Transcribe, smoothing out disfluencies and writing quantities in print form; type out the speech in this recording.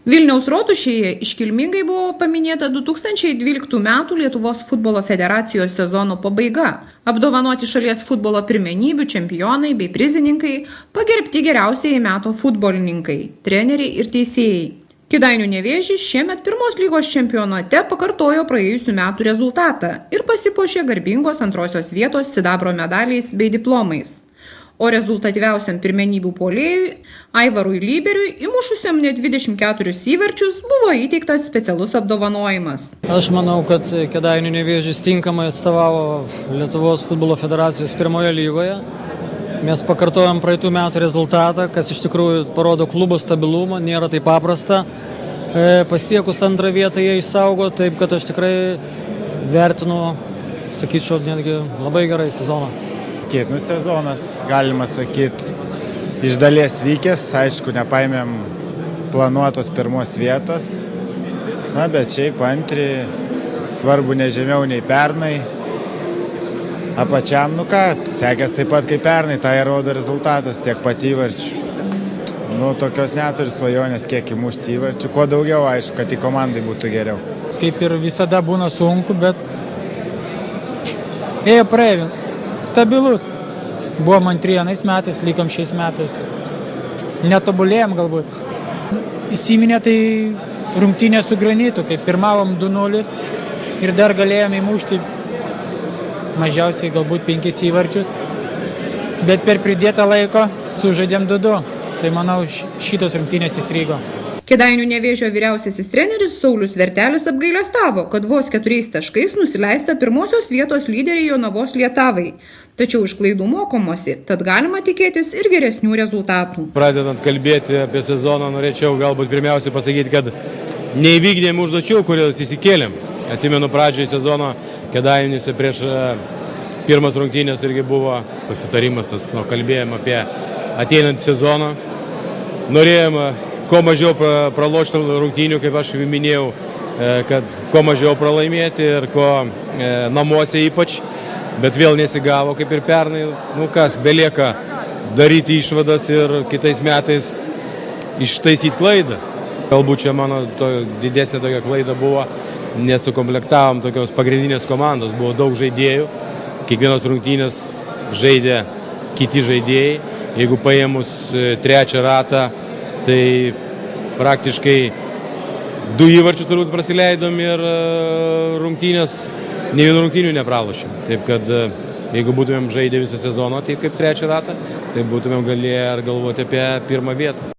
Vilniaus rotušėje iškilmingai buvo paminėta 2012 m. Lietuvos futbolo federacijos sezono pabaiga. Apdovanoti šalies futbolo pirmenybių čempionai bei prizininkai, pagerbti geriausieji metų futbolininkai, treneriai ir teisėjai. Kėdainių Nevėžis šiemet pirmos lygos čempionate pakartojo praėjusių metų rezultatą ir pasipuošė garbingos antrosios vietos sidabro medaliais bei diplomais. O rezultatyviausiam pirmenybių puolėjui Aivarui Lyberiui, įmušusiam net 24 įvarčius, buvo įteiktas specialus apdovanojimas. Aš manau, kad Kėdainių Nevėžis tinkamai atstovavo Lietuvos futbolo federacijos pirmoje lygoje. Mes pakartojom praeitų metų rezultatą, kas iš tikrųjų parodo klubo stabilumą, nėra taip paprasta. Pasiekus antrą vietą jie išsaugo, taip kad aš tikrai vertinu, sakyčiau, netgi labai gerai sezoną. Sezonas, galima sakyti, iš dalies vykęs, aišku, nepaėmėm planuotos pirmos vietos, bet šiaip antri, svarbu ne žemiau nei pernai. Apačiam, sekės taip pat kaip pernai, tai rodo rezultatas tiek pat įvarčių. Tokios neturi svajonės, kiek įmušti įvarčių, kuo daugiau, aišku, kad į komandai būtų geriau. Kaip ir visada būna sunku, bet ėjo praėjo. Stabilus. Buvom antri anais metais, likom šiais metais. Netobulėjom galbūt. Įsiminė tai rungtynė su Granitu, kai pirmavom 2-0 ir dar galėjom įmušti mažiausiai galbūt 5 įvarčius. Bet per pridėtą laiko sužaidėm 2-2. Tai manau, šitos rungtynės įstrigo. Kėdainių Nevėžio vyriausiasis treneris Saulius Vertelis apgailestavo, kad vos 4 taškais nusileista pirmosios vietos lyderiai Jonavos Lietavai. Tačiau iš klaidų mokomosi, tad galima tikėtis ir geresnių rezultatų. Pradedant kalbėti apie sezoną, norėčiau galbūt pirmiausia pasakyti, kad neįvykdėm užduočių, kurios įsikėlėm. Atsimenu pradžioje sezono Kėdainiuose prieš pirmas rungtynės irgi buvo pasitarimas, kalbėjom apie ateinantį sezoną. Norėjom kuo mažiau pralošti rungtynių, kaip aš minėjau, kad kuo mažiau pralaimėti ir kuo namuose ypač, bet vėl nesigavo kaip ir pernai. Belieka daryti išvadas ir kitais metais ištaisyti klaidą. Galbūt čia mano didesnė tokia klaida buvo, nesukomplektavom tokios pagrindinės komandos, buvo daug žaidėjų, kiekvienos rungtynės žaidė kiti žaidėjai. Jeigu paėmus trečią ratą, tai praktiškai 2 įvarčius turbūt prasileidom ir rungtynės, ne vienų rungtynių nepralošėm. Taip kad jeigu būtumėm žaidę visą sezoną, taip kaip trečią ratą, tai būtumėm galėję galvoti apie pirmą vietą.